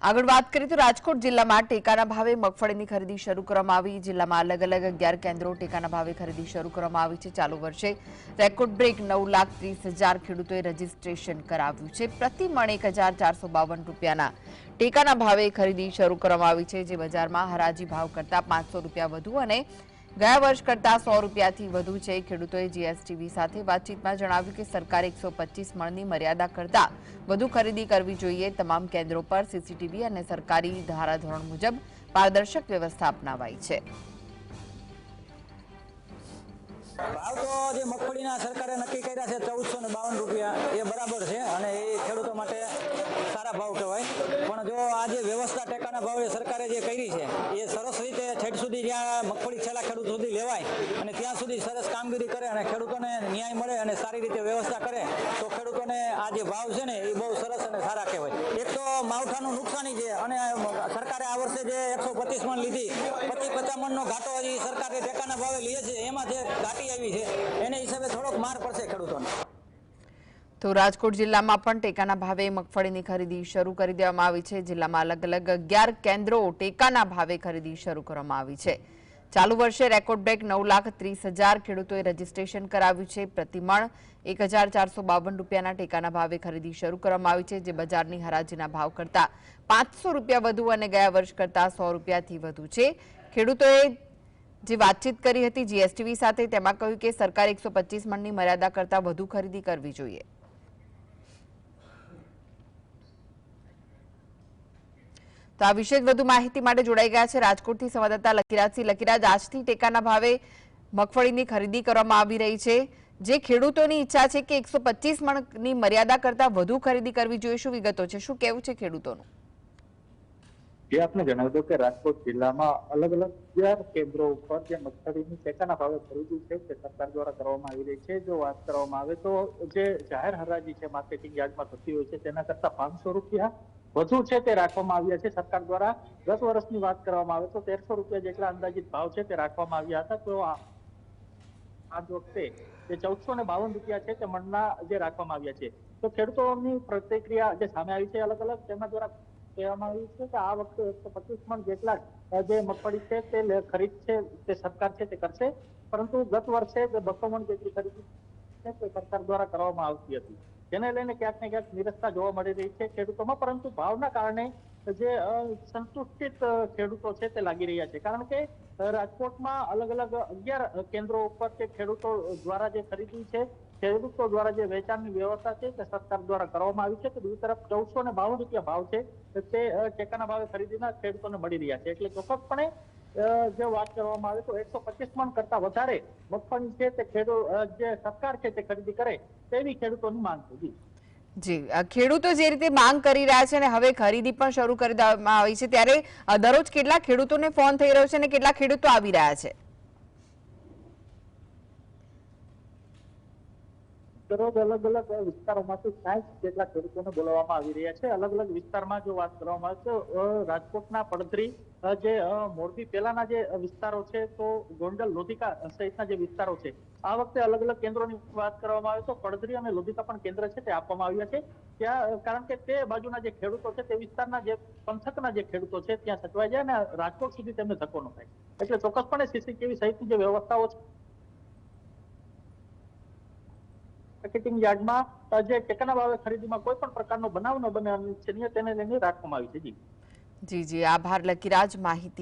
આગળ વાત કરીએ તો રાજકોટ જિલ્લામાં ટેકાના ભાવે મગફળીની ખરીદી શરૂ કરવામાં આવી। જિલ્લામાં અલગ અલગ 11 કેન્દ્રો ટેકાના ભાવે ખરીદી શરૂ કરવામાં આવી છે। ચાલુ વર્ષે રેકોર્ડ બ્રેક 9,30,000 ખેડૂતોએ રજીસ્ટ્રેશન કરાવ્યું છે। પ્રતિ મણ 1,452 રૂપિયાના ટેકાના ભાવે ખરીદી શરૂ કરવામાં આવી છે, જે બજારમાં હરાજી ભાવ કરતા 500 રૂપિયા વધુ અને ગયા વર્ષ કરતા 100 રૂપિયાથી વધુ છે। ખેડૂતોએ જીએસટીવી સાથે વાતચીતમાં જણાવ્યું કે સરકારે 125 મણની મર્યાદા કરતા વધુ ખરીદી કરવી જોઈએ। તમામ કેન્દ્રો પર સીસીટીવી અને સરકારી ધારાધોરણ મુજબ પારદર્શક વ્યવસ્થા અપનાવાઈ છે। भाव तो जे मगफळीना सरकारे नक्की कर्या छे 1452 रूपिया ए बराबर छे अने ए खेडूतो माटे सारा भाव कहेवाय। पण जो आ जे व्यवस्था टेकाना भावे सरकारे जे करी छे ए सरस रीते ठेठ सुधी ज्यां मगफળી छेला खेडूत सुधी लेवाय अने त्यां सुधी सरस कामगीरी करे अने खेडूतोने न्याय मळे अने सारी रीते व्यवस्था करे तो खेडूतोने आ जे भाव छे ने ए बहु सरस अने सारा कहेवाय। एक तो मावठानुं नुकसानी छे अने सरकारे आ वर्षे जे 125 मण लीधी 50 मणनो घाटो हजी सरकारे टेकाना भावे લે છે એમાં જે ઘાટી આવી છે એને હિસાબે થોડોક માર પડશે ખેડૂતોને। તો રાજકોટ જિલ્લામાં પણ ટેકાના ભાવે મગફળીની ખરીદી શરૂ કરી દેવામાં આવી છે। જિલ્લામાં અલગ અલગ 11 કેન્દ્રો ટેકાના ભાવે ખરીદી શરૂ કરવામાં આવી છે। ચાલુ વર્ષે રેકોર્ડ બ્રેક 9,30,000 ખેડૂતોએ રજીસ્ટ્રેશન કરાવ્યું છે। પ્રતિ મણ 1,452 રૂપિયાના ટેકાના ભાવે ખરીદી શરૂ કરવામાં આવી છે, જે બજારની હરાજીના ભાવ કરતા 500 રૂપિયા વધુ અને ગયા વર્ષ કરતા 100 રૂપિયાથી વધુ છે। ખેડૂતોએ જે વાતચીત કરી હતી જીએસટીવી સાથે તેમાં કહ્યું કે સરકારે 125 મણની મર્યાદા કરતા વધુ ખરીદી કરવી જોઈએ। તો આ વિશે વધુ માહિતી માટે જોડાઈ ગયા છે રાજકોટથી સંવાદદાતા લકીરાજસિંહ। લકીરાજ, આજથી ટેકાના ભાવે મગફળીની ખરીદી કરવામાં આવી રહી છે। જે ખેડૂતોની ઈચ્છા છે કે 125 મણની મર્યાદા કરતા વધુ ખરીદી કરવી જોઈએ, શું વિગતો છે, શું કહેવું છે ખેડૂતોનું? જે આપને જણાવી દો કે રાજકોટ જિલ્લામાં અલગ અલગ 11 કેન્દ્રો ઉપર જે મગફળીની ટેકાના ભાવે ખરીદી છે તે સરકાર દ્વારા કરવામાં આવી રહી છે। જો વાત કરવામાં આવે તો જે જાહેર હરાજી છે માર્કેટિંગ યાર્ડમાં થતી હોય છે તેના કરતા 500 રૂપિયા વધુ છે તે રાખવામાં આવ્યા છે સરકાર દ્વારા। 10 વર્ષની વાત કરવામાં આવે તો 1300 રૂપિયા જેટલા અંદાજિત ભાવ છે તે રાખવામાં આવ્યા હતા। તો આ વખતે જે 1452 રૂપિયા છે તે મણના જે રાખવામાં આવ્યા છે। તો ખેડૂતોની પ્રતિક્રિયા જે સામે આવી છે અલગ અલગ તેના દ્વારા કહેવામાં આવ્યું છે કે આ વખતે 125 મણ જેટલા જે મગફળી છે તે ખરીદ છે તે સરકાર છે તે કરશે, પરંતુ ગત વર્ષે 200 મણ જેટલી ખરીદી છે તે સરકાર દ્વારા કરવામાં આવતી હતી, જેને લઈને ક્યાંક ને ક્યાંક નિરસતા જોવા મળી રહી છે ખેડૂતોમાં। પરંતુ ભાવના કારણે જે સંતુષ્ટિત ખેડૂતો છે તે લાગી રહ્યા છે, કારણ કે રાજકોટમાં અલગ અલગ 11 કેન્દ્રો ઉપર જે ખેડૂતો દ્વારા જે ખરીદી છે, ખેડૂતો દ્વારા જે વેચાણની વ્યવસ્થા છે તે સરકાર દ્વારા કરવામાં આવી છે। તો બીજી તરફ 1452 રૂપિયા ભાવ છે તે ટેકાના ભાવે ખરીદીના ખેડૂતોને મળી રહ્યા છે। એટલે ચોક્કસપણે જો વાત કરવામાં આવે તો 125 મણ કરતા વધારે મગફળી છે તે જે સરકાર છે તે ખરીદી કરે તેવી ખેડૂતોની માંગ છે। જી, ખેડૂતો જે રીતે માંગ કરી રહ્યા છે અને હવે ખરીદી પણ શરૂ કરી દેવામાં આવી છે, ત્યારે દરરોજ કેટલા ખેડૂતોને ફોન થઈ રહ્યો છે અને કેટલા ખેડૂતો આવી રહ્યા છે? દરરોજ અલગ અલગ વિસ્તારોમાંથી 60 જેટલા ખેડૂતોને બોલાવવામાં આવી રહ્યા છે। અલગ અલગ વિસ્તારમાં જો વાત કરવામાં આવે તો રાજકોટના પડધરી, જે મોરબી પહેલાના જે વિસ્તારો છે, તો ગોંડલ, લોધિકા સહિતના જે વિસ્તારો છે, આ વખતે અલગ અલગ કેન્દ્રોની વાત કરવામાં આવે તો પડધરી અને લોધિકા પણ કેન્દ્ર છે તે આપવામાં આવ્યા છે ત્યાં, કારણ કે તે બાજુના જે ખેડૂતો છે તે વિસ્તારના જે પંથકના જે ખેડૂતો છે ત્યાં સચવાઈ જાય અને રાજકોટ સુધી તેમને ધક્કો ન થાય, એટલે ચોક્કસપણે સીસીટીવી સહિતની જે વ્યવસ્થાઓ છે માર્કેટિંગ યાર્ડમાં જે ટેકાના ભાવે ખરીદીમાં કોઈ પણ પ્રકારનો બનાવ ન બને તેને લઈને રાખવામાં આવી છે। જી, આભાર લકીરાજ માહિતી